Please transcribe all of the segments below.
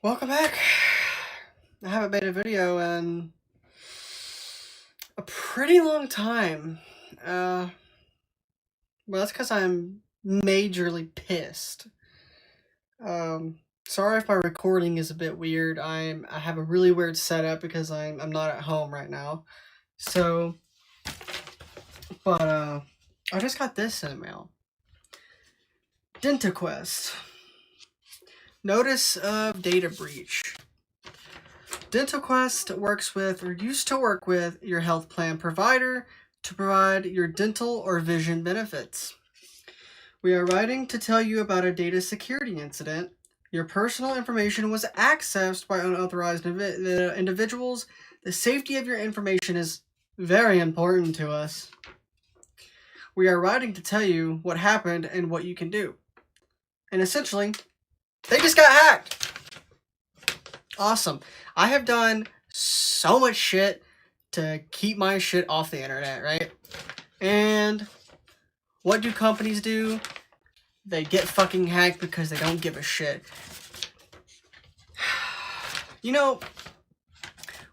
Welcome back. I haven't made a video in a pretty long time. Well, that's because I'm majorly pissed. Sorry if my recording is a bit weird. I have a really weird setup because I'm not at home right now. So, but I just got this in the mail. DentaQuest. Notice of data breach. DentaQuest works with, or used to work with, your health plan provider to provide your dental or vision benefits. We are writing to tell you about a data security incident. Your personal information was accessed by unauthorized individuals. The safety of your information is very important to us. We are writing to tell you what happened and what you can do. And essentially, they just got hacked. Awesome. I have done so much shit to keep my shit off the internet, right? And what do companies do? They get fucking hacked because they don't give a shit. You know,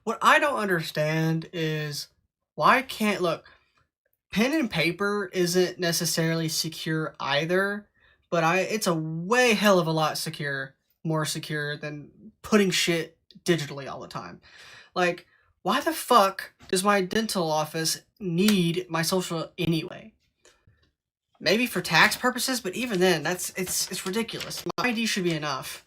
what I don't understand is why can't, look, pen and paper isn't necessarily secure either, but it's a way hell of a lot more secure than putting shit digitally all the time. Like, why the fuck does my dental office need my social anyway? Maybe for tax purposes, but even then, it's ridiculous. My ID should be enough.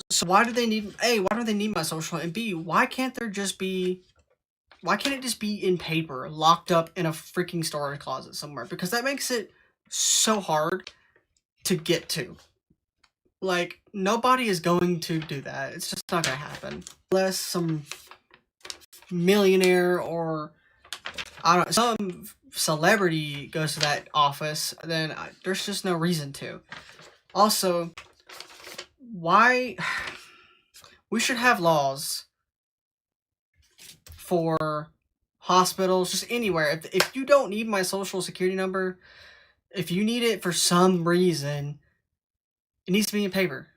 So why do they need? A, why don't they need my social? And B, why can't it just be in paper, locked up in a freaking storage closet somewhere? Because that makes it so hard to get to. Like, nobody is going to do that. It's just not gonna happen. Unless some millionaire or, I don't know, some celebrity goes to that office, then there's just no reason to. Also, why? We should have laws for hospitals, just anywhere. If you don't need my social security number, if you need it for some reason, it needs to be in paper.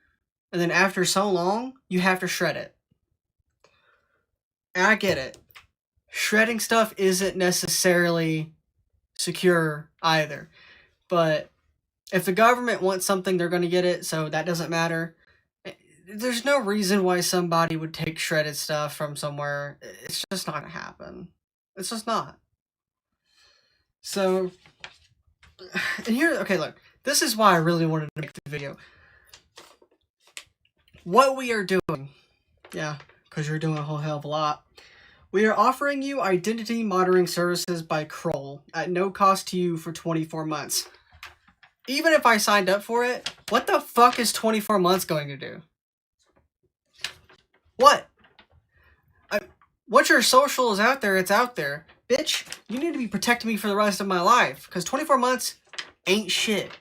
And then after so long, you have to shred it. And I get it. Shredding stuff isn't necessarily secure either. But if the government wants something, they're going to get it, so that doesn't matter. There's no reason why somebody would take shredded stuff from somewhere. It's just not going to happen. It's just not. So, and here, okay, look. This is why I really wanted to make the video. What we are doing, yeah, because you're doing a whole hell of a lot. We are offering you identity monitoring services by Kroll at no cost to you for 24 months. Even if I signed up for it, what the fuck is 24 months going to do? What? Once your social is out there, it's out there. Bitch, you need to be protecting me for the rest of my life, because 24 months ain't shit.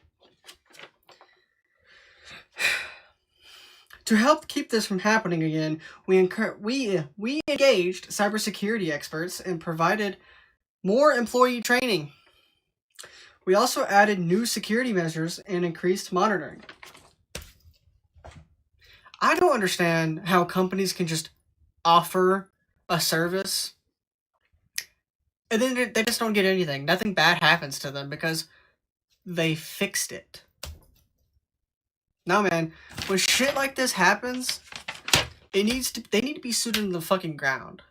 To help keep this from happening again, we engaged cybersecurity experts and provided more employee training. We also added new security measures and increased monitoring. I don't understand how companies can just offer a service and then they just don't get anything. Nothing bad happens to them because they fixed it. No, man, when shit like this happens, they need to be suited in the fucking ground.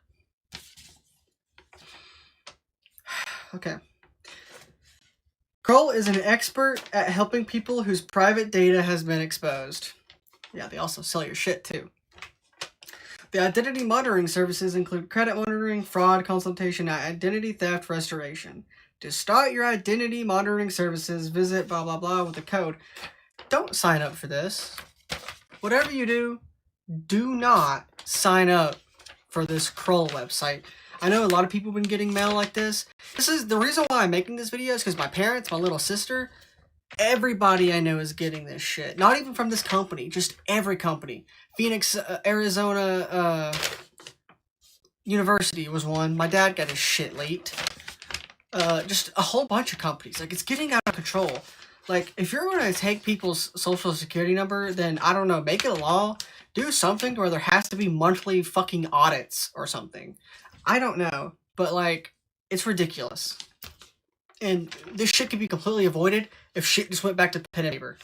Okay. Kroll is an expert at helping people whose private data has been exposed. Yeah, they also sell your shit too. The identity monitoring services include credit monitoring, fraud consultation, and identity theft restoration. To start your identity monitoring services, visit blah blah blah with the code. Don't sign up for this. Whatever you do, do not sign up for this Kroll website. I know a lot of people have been getting mail like this. This is the reason why I'm making this video is because my parents, my little sister, everybody I know is getting this shit. Not even from this company, just every company. Phoenix, Arizona University was one. My dad got his shit leaked. Just a whole bunch of companies. Like, it's getting out of control. Like, if you're going to take people's social security number, then, I don't know, make it a law. Do something where there has to be monthly fucking audits or something. I don't know. But, like, it's ridiculous. And this shit could be completely avoided if shit just went back to pen and paper.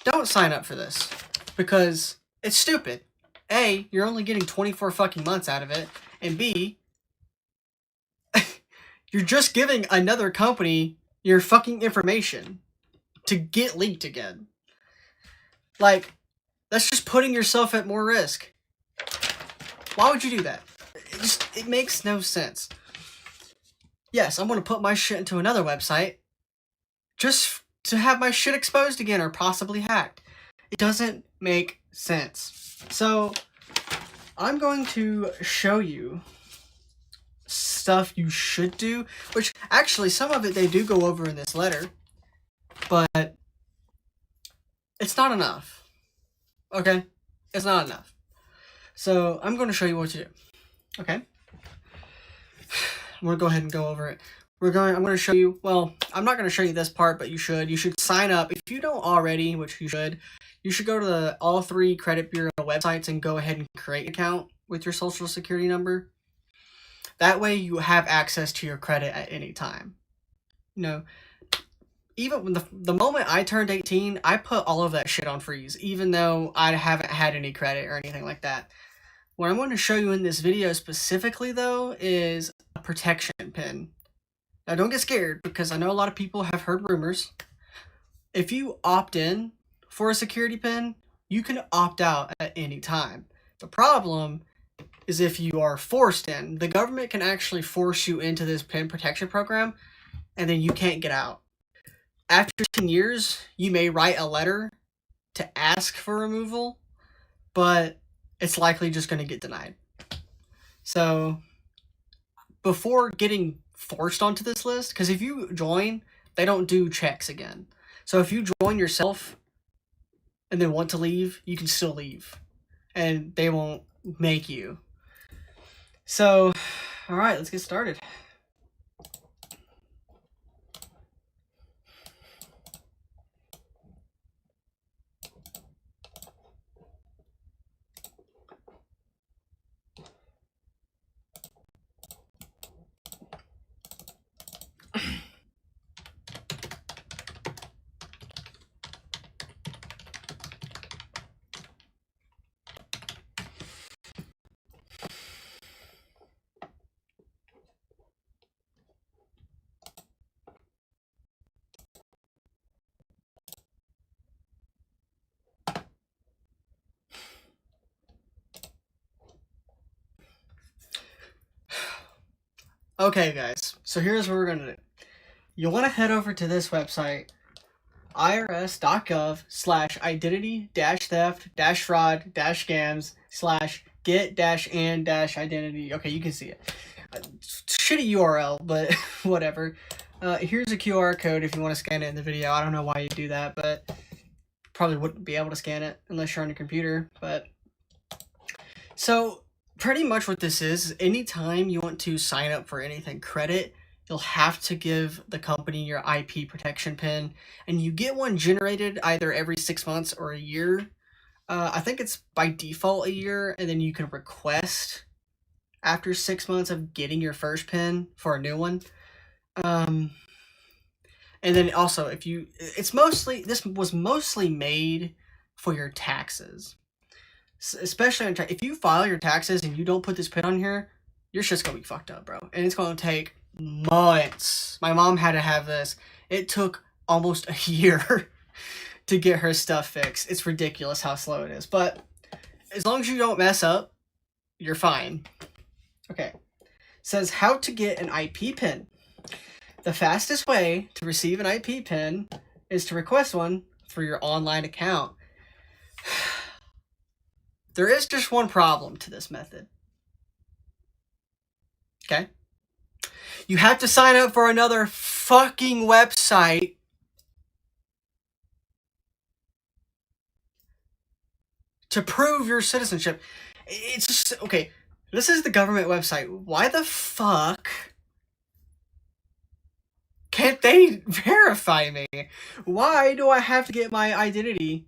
Don't sign up for this. Because it's stupid. A, you're only getting 24 fucking months out of it. And B, you're just giving another company your fucking information to get leaked again. Like, that's just putting yourself at more risk. Why would you do that? It makes no sense. Yes, I'm going to put my shit into another website just to have my shit exposed again or possibly hacked. It doesn't make sense. So, I'm going to show you stuff you should do, which actually some of it they do go over in this letter, but it's not enough. Okay? It's not enough. So I'm going to show you what to do. Okay? I'm going to go ahead and go over it. I'm going to show you, well, I'm not going to show you this part, but you should sign up. If you don't already, which you should go to all 3 credit bureau websites and go ahead and create an account with your social security number. That way you have access to your credit at any time. You know, even when the moment I turned 18, I put all of that shit on freeze, even though I haven't had any credit or anything like that. What I'm going to show you in this video specifically, though, is a protection pin. Now, don't get scared, because I know a lot of people have heard rumors. If you opt in for a security pin, you can opt out at any time. The problem is if you are forced in. The government can actually force you into this pin protection program, and then you can't get out. After 10 years, you may write a letter to ask for removal, but it's likely just going to get denied. So, before getting forced onto this list, because if you join, they don't do checks again. So if you join yourself and then want to leave, you can still leave. And they won't make you. So, alright, let's get started. Okay, guys, so here's what we're going to do. You want to head over to this website, irs.gov/identity-theft-fraud-scams/get-and-identity. Okay, you can see it. Shitty URL, but whatever. Here's a QR code if you want to scan it in the video. I don't know why you do that, but probably wouldn't be able to scan it unless you're on your computer. But so pretty much what this is, anytime you want to sign up for anything credit, you'll have to give the company your IP protection pin, and you get one generated either every 6 months or a year. I think it's by default a year, and then you can request after 6 months of getting your first pin for a new one. And then also, this was mostly made for your taxes. Especially if you file your taxes and you don't put this pin on here, your shit's gonna be fucked up, bro. And it's gonna take months. My mom had to have this. It took almost a year to get her stuff fixed. It's ridiculous how slow it is. But as long as you don't mess up, you're fine. Okay. It says how to get an IP pin. The fastest way to receive an IP pin is to request one through your online account. There is just one problem to this method. Okay? You have to sign up for another fucking website to prove your citizenship. It's just, okay, this is the government website. Why the fuck can't they verify me? Why do I have to get my identity?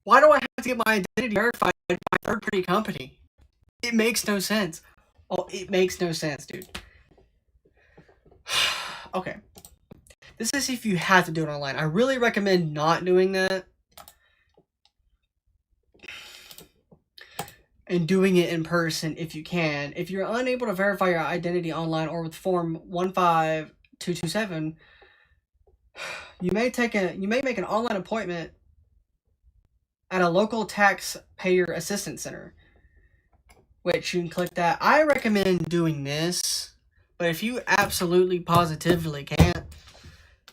Why do I have to get my identity verified by a third-party company? It makes no sense. Oh, it makes no sense, dude. Okay. This is if you have to do it online. I really recommend not doing that. And doing it in person if you can. If you're unable to verify your identity online or with Form 15227, you may make an online appointment at a local taxpayer assistance center, which you can click that. I recommend doing this, but if you absolutely positively can't,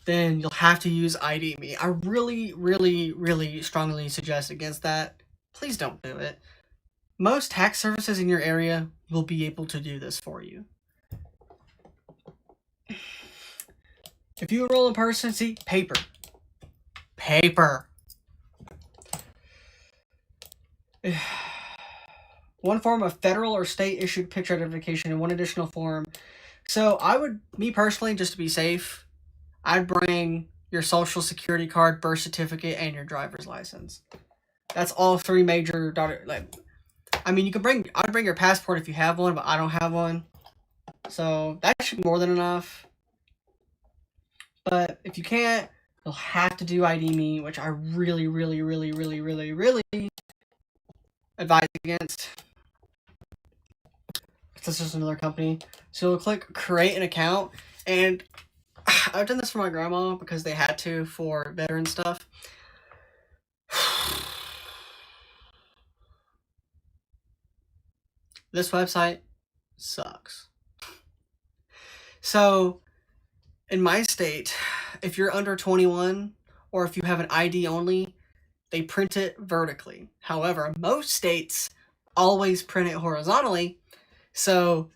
then you'll have to use ID Me. I really, really, really strongly suggest against that. Please don't do it. Most tax services in your area will be able to do this for you. If you enroll in person, see, paper. One form of federal or state issued picture identification and one additional form. So I would, me personally, just to be safe, I'd bring your social security card, birth certificate, and your driver's license. That's all three major, I mean, I'd bring your passport if you have one, but I don't have one. So that should be more than enough. But if you can't, you'll have to do ID Me, which I really, really, really, really, really, really advise against. This is another company. So you'll click create an account, and I've done this for my grandma because they had to for veteran stuff. This website sucks. So, in my state, if you're under 21 or if you have an ID only, they print it vertically. However, most states always print it horizontally. So,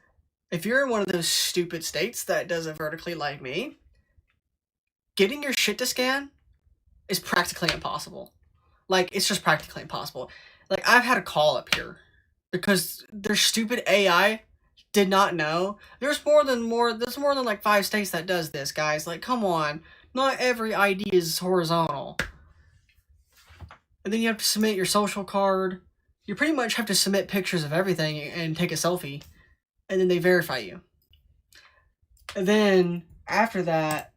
if you're in one of those stupid states that does it vertically like me, getting your shit to scan is practically impossible. Like, it's just practically impossible. Like, I've had a call up here because their stupid AI did not know. There's more than like 5 states that does this, guys. Like, come on. Not every ID is horizontal. And then you have to submit your social card. You pretty much have to submit pictures of everything and take a selfie. And then they verify you. And then, after that,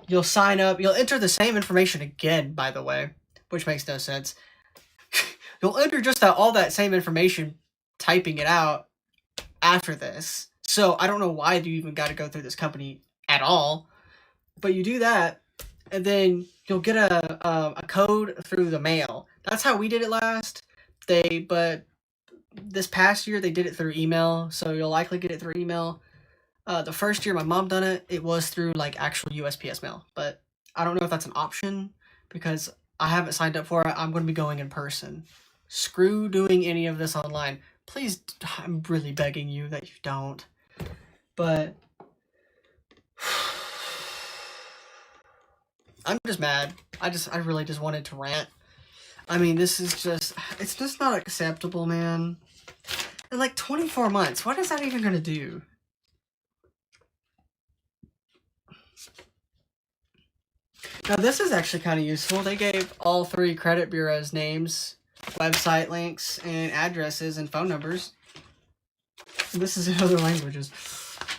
you'll sign up. You'll enter the same information again, by the way, which makes no sense. You'll enter just all that same information, typing it out after this. So I don't know why you even got to go through this company at all. But you do that, and then you'll get a code through the mail. That's how we did it last. But this past year they did it through email, so you'll likely get it through email. The first year my mom done it, it was through like actual USPS mail. But I don't know if that's an option because I haven't signed up for it. I'm going to be going in person. Screw doing any of this online. Please, I'm really begging you that you don't. But I'm just mad. I really just wanted to rant. I mean, it's just not acceptable, man. In like 24 months, what is that even going to do? Now, this is actually kind of useful. They gave all 3 credit bureaus names, website links, and addresses and phone numbers. This is in other languages.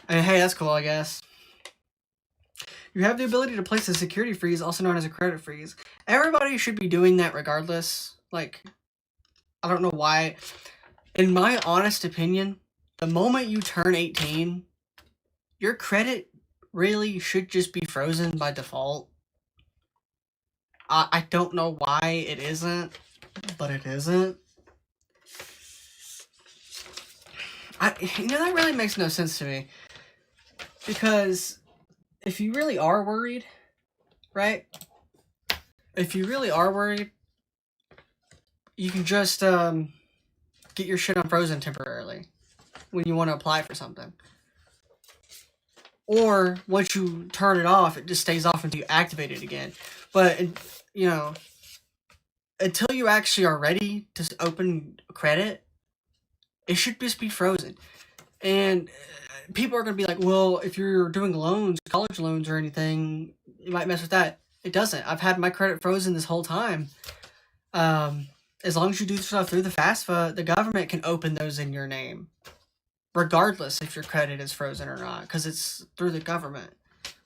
And hey, that's cool, I guess. You have the ability to place a security freeze, also known as a credit freeze. Everybody should be doing that regardless. Like, I don't know why. In my honest opinion, the moment you turn 18, your credit really should just be frozen by default. I don't know why it isn't, but it isn't. That really makes no sense to me. Because if you really are worried, right? If you really are worried, you can just get your shit unfrozen temporarily when you want to apply for something. Or once you turn it off, it just stays off until you activate it again. But, until you actually are ready to open credit, it should just be frozen. And people are going to be like, well, if you're doing loans, college loans or anything, you might mess with that. It doesn't. I've had my credit frozen this whole time. As long as you do stuff through the FAFSA, the government can open those in your name, regardless if your credit is frozen or not, because it's through the government.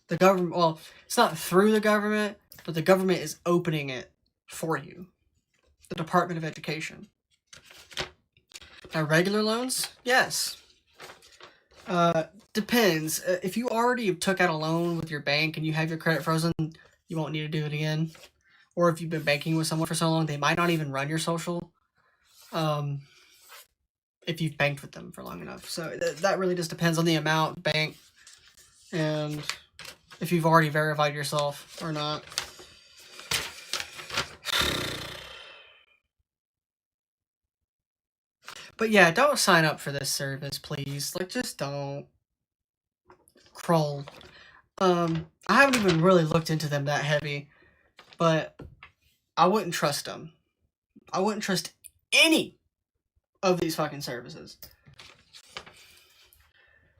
The government, well, it's not through the government, but the government is opening it for you. The Department of Education. Now, regular loans, yes. Depends. If you already took out a loan with your bank and you have your credit frozen, you won't need to do it again. Or if you've been banking with someone for so long, they might not even run your social. If you've banked with them for long enough. So that really just depends on the amount, bank, and if you've already verified yourself or not. But yeah, don't sign up for this service, please. Like, just don't. Kroll. I haven't even really looked into them that heavy, but I wouldn't trust them. I wouldn't trust any of these fucking services.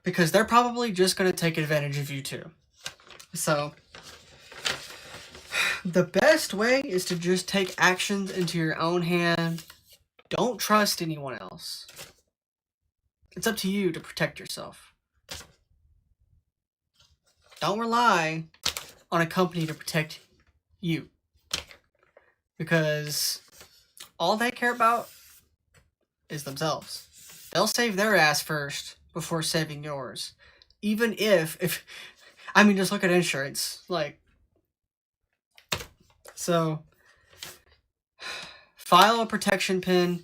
Because they're probably just going to take advantage of you too. So, the best way is to just take actions into your own hand. Don't trust anyone else. It's up to you to protect yourself. Don't rely on a company to protect you. Because all they care about is themselves. They'll save their ass first before saving yours. Even if I mean, just look at insurance. Like, so, file a protection pin,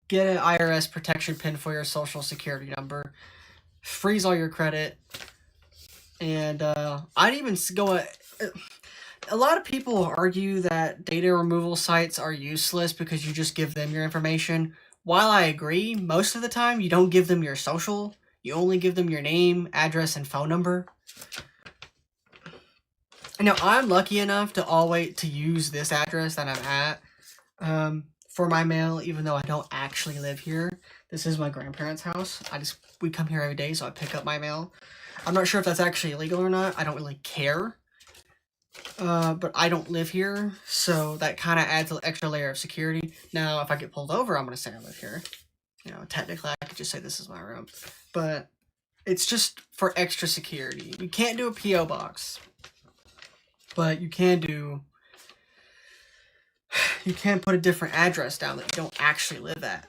get an IRS protection pin for your social security number, freeze all your credit, and I'd even go. A lot of people argue that data removal sites are useless because you just give them your information. While I agree, most of the time you don't give them your social. You only give them your name, address, and phone number. Now, I'm lucky enough to always use this address that I'm at for my mail, even though I don't actually live here. This is my grandparents' house. We come here every day, so I pick up my mail. I'm not sure if that's actually illegal or not. I don't really care. But I don't live here, so that kind of adds an extra layer of security. Now, if I get pulled over, I'm going to say I live here. You know, technically, I could just say this is my room. But it's just for extra security. You can't do a P.O. box. But you can put a different address down that you don't actually live at.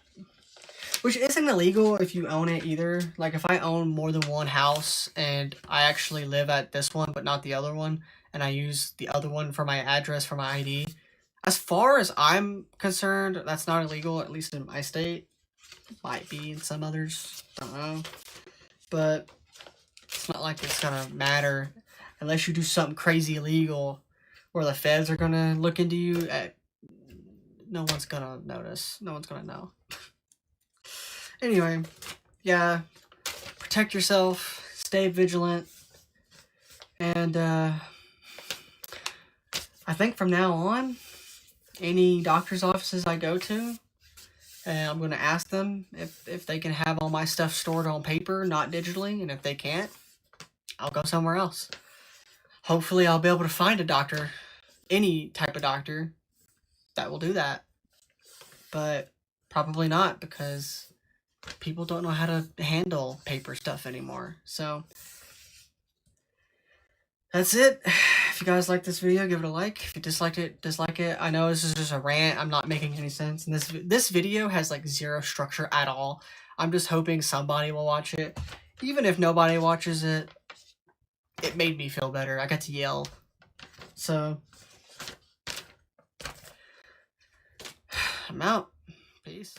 Which isn't illegal if you own it either. Like, if I own more than one house and I actually live at this one but not the other one, and I use the other one for my address for my ID, as far as I'm concerned, that's not illegal, at least in my state. It might be in some others, don't know. But it's not like it's gonna matter unless you do something crazy illegal where the feds are gonna look into you. No one's gonna notice. No one's gonna know. Anyway, yeah, protect yourself, stay vigilant, and I think from now on, any doctor's offices I go to, I'm going to ask them if they can have all my stuff stored on paper, not digitally, and if they can't, I'll go somewhere else. Hopefully I'll be able to find a doctor, any type of doctor, that will do that. But probably not, because people don't know how to handle paper stuff anymore. So that's it. If you guys like this video, give it a like. If you disliked it, dislike it. I know this is just a rant. I'm not making any sense. And this video has like zero structure at all. I'm just hoping somebody will watch it. Even if nobody watches it, it made me feel better. I got to yell. So I'm out. Peace.